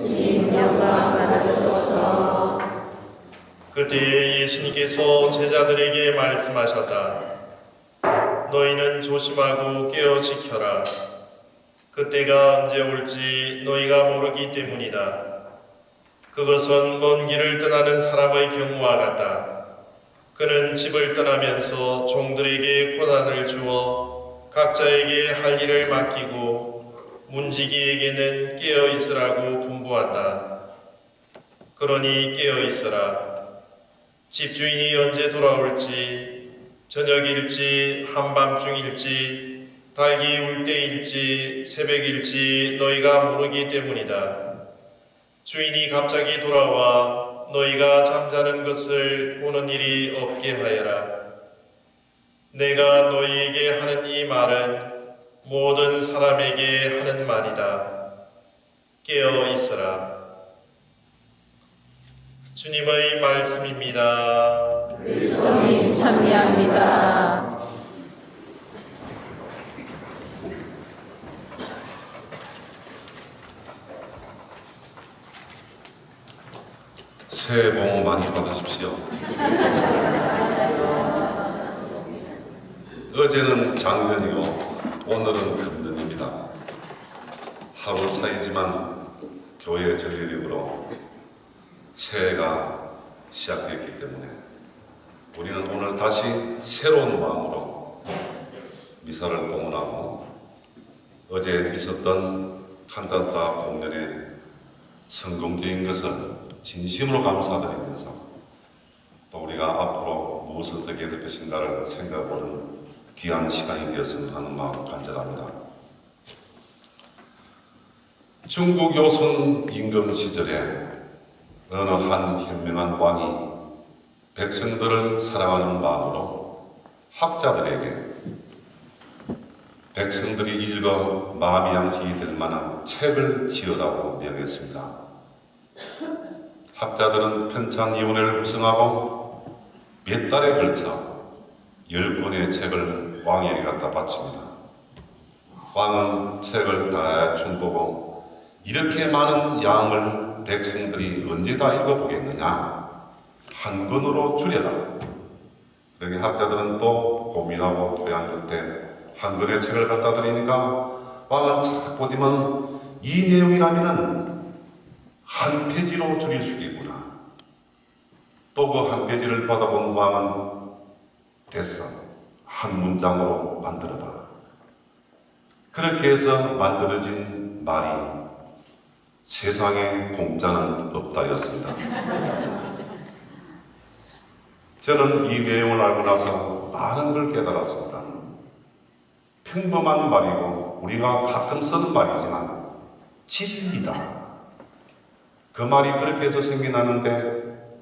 주님 영광 받으소서. 그때 예수님께서 제자들에게 말씀하셨다. 너희는 조심하고 깨어 지켜라. 그때가 언제 올지 너희가 모르기 때문이다. 그것은 먼 길을 떠나는 사람의 경우와 같다. 그는 집을 떠나면서 종들에게 고난을 주어 각자에게 할 일을 맡기고 문지기에게는 깨어 있으라고 분부한다. 그러니 깨어 있으라. 집주인이 언제 돌아올지, 저녁일지 한밤중일지 닭이 울 때일지 새벽일지 너희가 모르기 때문이다. 주인이 갑자기 돌아와 너희가 잠자는 것을 보는 일이 없게 하여라. 내가 너희에게 하는 이 말은 모든 사람에게 하는 말이다. 깨어 있으라. 주님의 말씀입니다. 그리스도님 찬미합니다. 새해 복 많이 받으십시오. 어제는 장년이고 오늘은 금년입니다. 하루 차이지만 교회 전례력으로 새해가 시작됐기 때문에 우리는 오늘 다시 새로운 마음으로 미사를 봉헌하고 어제 있었던 칸타타 공연의 성공적인 것을 진심으로 감사드리면서 또 우리가 앞으로 무엇을 어떻게 해야 될 것인가를 생각해보는 귀한 시간이 되었으면 하는 마음 간절합니다. 중국 요순 임금 시절에 어느 한 현명한 왕이 백성들을 사랑하는 마음으로 학자들에게 백성들이 읽어 마음이 양식이 될 만한 책을 지으라고 명했습니다. 학자들은 편찬위원회를 구성하고 몇 달에 걸쳐 10권의 책을 왕에게 갖다 바칩니다. 왕은 책을 대충 보고 이렇게 많은 양을 백성들이 언제 다 읽어보겠느냐, 한 권으로 줄여라. 그러니 학자들은 또 고민하고 토의한 끝에 한 권의 책을 갖다 드리니까 왕은 착 보지만 이 내용이라면은 한 페이지로 줄일 수 있겠구나. 또 그 한 페이지를 받아본 왕은 됐어, 한 문장으로 만들어봐. 그렇게 해서 만들어진 말이 세상에 공짜는 없다였습니다. 저는 이 내용을 알고 나서 많은 걸 깨달았습니다. 평범한 말이고 우리가 가끔 쓰는 말이지만 진리다. 그 말이 그렇게 해서 생겨나는데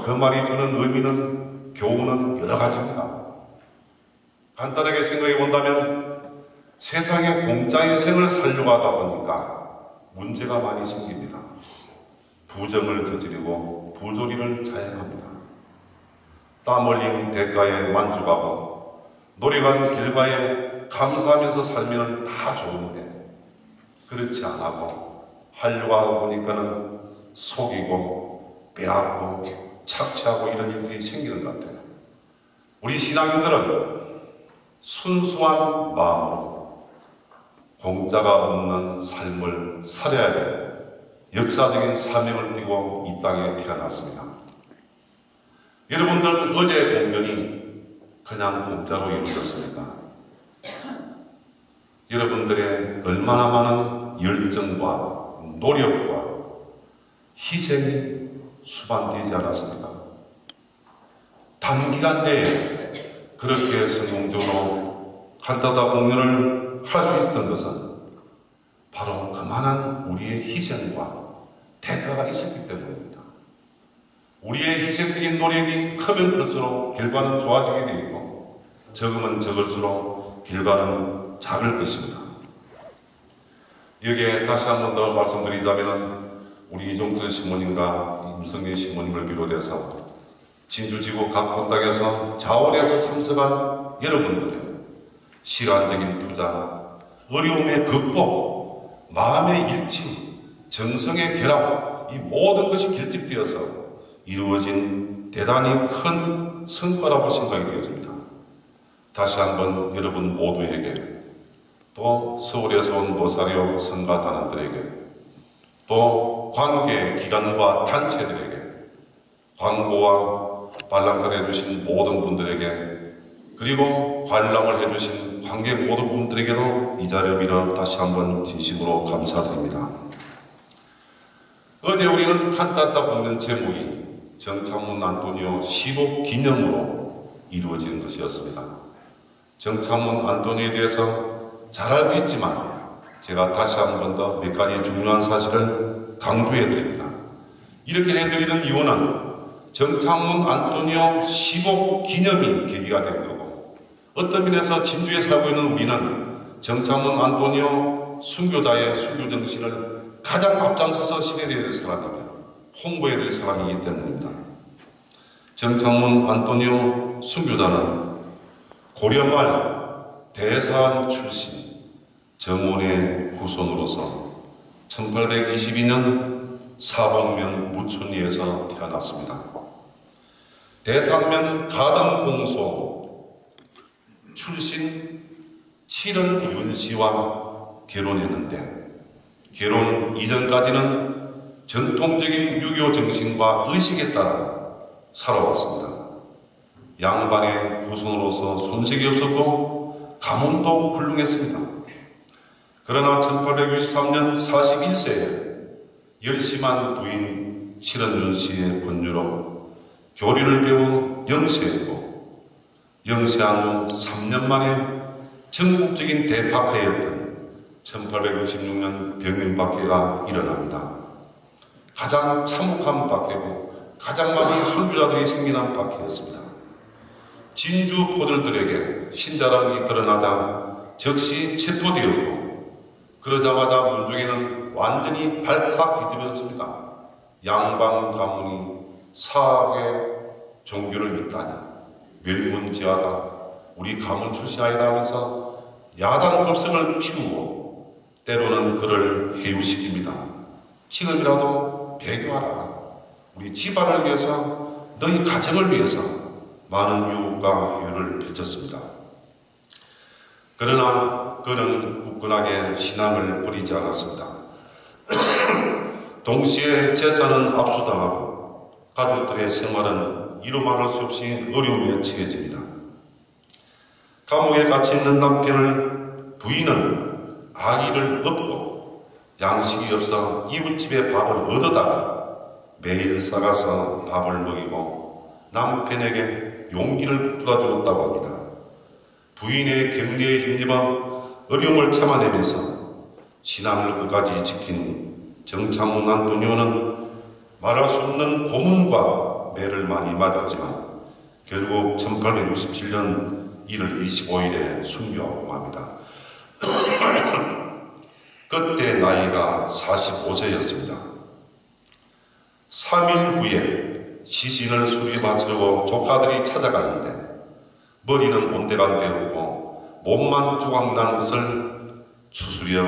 그 말이 주는 의미는, 교훈은 여러 가지입니다. 간단하게 생각해 본다면 세상에 공짜 인생을 살려고 하다 보니까 문제가 많이 생깁니다. 부정을 저지르고 부조리를 자행합니다. 땀 흘린 대가에 만족하고 노력한 결과에 감사하면서 살면 다 좋은데 그렇지 않고 하려고 하고 보니까는 속이고 빼앗고 착취하고 이런 일들이 생기는 것 같아요. 우리 신앙인들은 순수한 마음으로 공짜가 없는 삶을 살아야 될 역사적인 사명을 띠고 이 땅에 태어났습니다. 여러분들 어제 공연이 그냥 공짜로 이루어졌습니까? 여러분들의 얼마나 많은 열정과 노력과 희생이 수반되지 않았습니까? 단기간 내에 그렇게 성공적으로 칸타타 공연을 할 수 있었던 것은 바로 그만한 우리의 희생과 대가가 있었기 때문입니다. 우리의 희생적인 노력이 크면 클수록 결과는 좋아지게 되어 있고 적으면 적을수록 결과는 작을 것입니다. 여기에 다시 한 번 더 말씀드리자면 우리 이종철 신부님과 임성진 신부님을 비롯해서 진주지구 각 본당에서 자원해서 참석한 여러분들의 실환적인 투자, 어려움의 극복, 마음의 일치, 정성의 결합, 이 모든 것이 결집되어서 이루어진 대단히 큰 성과라고 생각이 되어집니다. 다시 한번 여러분 모두에게, 또 서울에서 온 로사리오 성가 단원들에게, 또 관계 기관과 단체들에게, 광고와 관람을 해주신 모든 분들에게, 그리고 관람을 해주신 관객 모든 분들에게도 이 자리를 빌어 다시 한번 진심으로 감사드립니다. 어제 우리는 칸타타 공연 제목이 정창문 안토니오 15 기념으로 이루어진 것이었습니다. 정창문 안토니오에 대해서 잘 알고 있지만 제가 다시 한 번 더 몇 가지 중요한 사실을 강조해 드립니다. 이렇게 해드리는 이유는 정창문 안토니오 15 기념이 계기가 된 거고, 어떤 면에서 진주에 살고 있는 우리는 정창문 안토니오 순교자의 순교 정신을 가장 앞장서서 실현해야 될 사람입니다. 홍보해야 될 사람이기 때문입니다. 정창문 안토니오 순교자는 고려말 대사원 출신 정원의 후손으로서 1822년 사복면 무천리에서 태어났습니다. 대상면 가당공소 출신 칠은 씨와 결혼했는데, 결혼 이전까지는 전통적인 유교 정신과 의식에 따라 살아왔습니다. 양반의 후손으로서 손색이 없었고 가문도 훌륭했습니다. 그러나 1863년 41세에 열심한 부인 칠은윤 씨의 권유로 교리를 배워 영세했고, 영세한 후 3년 만에 전국적인 대박해였던 1866년 병민박해가 일어납니다. 가장 참혹한 박해고 가장 많은 순교자들이 생겨난 박해였습니다. 진주 포들들에게 신자람이 드러나자 즉시 체포되었고, 그러자마자 문중에는 완전히 발칵 뒤집어졌습니다. 양반 가문이 사학의 종교를 믿다니 멸문지하다, 우리 가문 출신 아니다 하면서 야단급성을 피우고 때로는 그를 회유시킵니다. 지금이라도 배교하라. 우리 집안을 위해서, 너희 가정을 위해서 많은 유혹과 회유를 펼쳤습니다. 그러나 그는 굳건하게 신앙을 버리지 않았습니다. 동시에 재산은 압수당하고 가족들의 생활은 이루 말할 수 없이 어려움에 처해집니다. 감옥에 갇혀있는 남편을 부인은 아기를 업고 양식이 없어 이웃집에 밥을 얻어다가 매일 싸가서 밥을 먹이고 남편에게 용기를 북돋아주었다고 합니다. 부인의 격려에 힘입어 어려움을 참아내면서 신앙을 끝까지 지킨 정창문 안토니오는 말할 수 없는 고문과 매를 많이 맞았지만 결국 1867년 1월 25일에 순교하고 합니다. 그때 나이가 45세였습니다. 3일 후에 시신을 수리받으려고 조카들이 찾아갔는데 머리는 온데간데없고 몸만 조각난 것을 추스려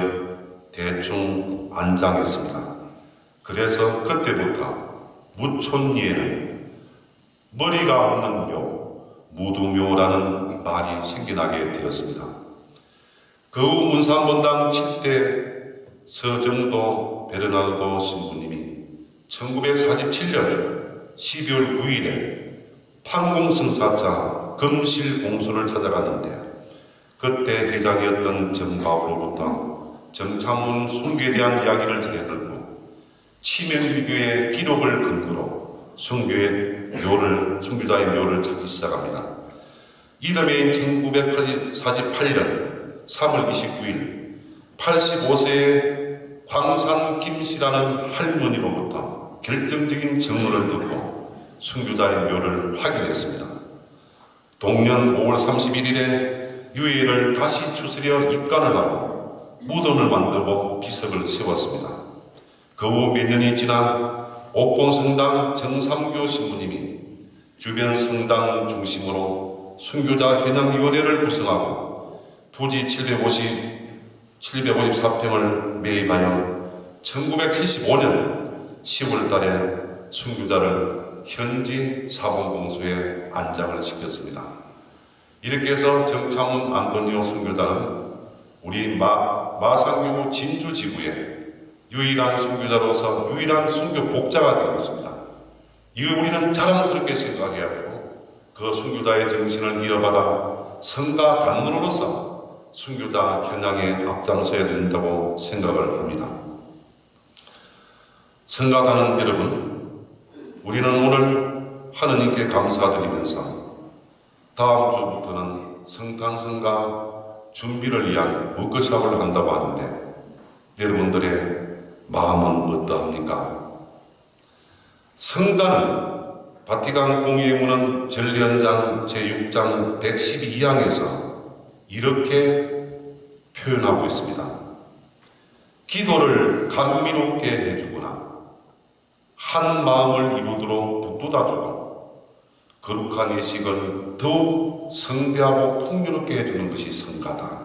대충 안장했습니다. 그래서 그때부터 무촌리에는 머리가 없는 묘, 무두묘라는 말이 생겨나게 되었습니다. 그 후 문산본당 7대 서정도 베르나르도 신부님이 1947년 12월 9일에 판공승사자 금실공소를 찾아갔는데 그때 회장이었던 정바오로부터 정창문 순교에 대한 이야기를 전해들고 치명유교의 기록을 근거로 순교자의 묘를 찾기 시작합니다. 이듬해인 1948년 3월 29일 85세의 광산 김씨라는 할머니로부터 결정적인 증언을 듣고 순교자의 묘를 확인했습니다. 동년 5월 31일에 유해를 다시 추스려 입관을 하고 무덤을 만들고 비석을 세웠습니다. 그 후 몇 년이 지나 옥본성당 정삼교 신부님이 주변 성당 중심으로 순교자 현황위원회를 구성하고 부지 754평을 매입하여 1975년 10월 달에 순교자를 현지 사본공소에 안장을 시켰습니다. 이렇게 해서 정창훈 안토니오 순교자는 우리 마산교구 진주지구의 유일한 순교자로서 유일한 순교 복자가 되고 있습니다. 이걸 우리는 자랑스럽게 생각해야 되고 그 순교자의 정신을 이어받아 성가 단원으로서 순교자 현장에 앞장서야 된다고 생각을 합니다. 성가단원 여러분, 우리는 오늘 하느님께 감사드리면서 다음 주부터는 성탄성가 준비를 위한 워크숍을 한다고 하는데 여러분들의 마음은 어떠합니까? 성가는 바티칸 공예문헌 전례연장 제6장 112항에서 이렇게 표현하고 있습니다. 기도를 감미롭게 해주거나 한 마음을 이루도록 북돋아주고 거룩한 예식을 더욱 성대하고 풍요롭게 해주는 것이 성가다.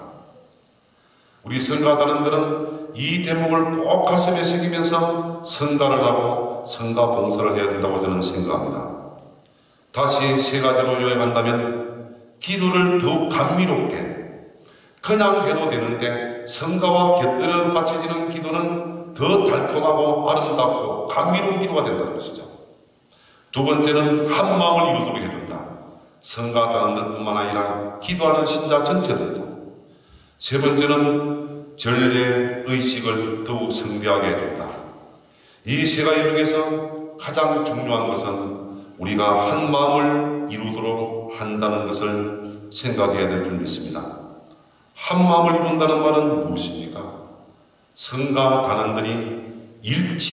우리 성가단원들은 이 대목을 꼭 가슴에 새기면서 성가를 하고 성가 봉사를 해야 된다고 저는 생각합니다. 다시 세 가지로 요약한다면 기도를 더욱 감미롭게, 그냥 해도 되는데 성가와 곁들여 바쳐지는 기도는 더 달콤하고 아름답고 감미로운 기도가 된다는 것이죠. 두 번째는 한 마음을 이루도록 해준다. 성가단원들뿐만 아니라 기도하는 신자 전체들도. 세 번째는 전례 의식을 더욱 성대하게 해준다. 이 세 가지 중에서 가장 중요한 것은 우리가 한 마음을 이루도록 한다는 것을 생각해야 될 줄 믿습니다. 한 마음을 이룬다는 말은 무엇입니까? 성가 단원들이 일치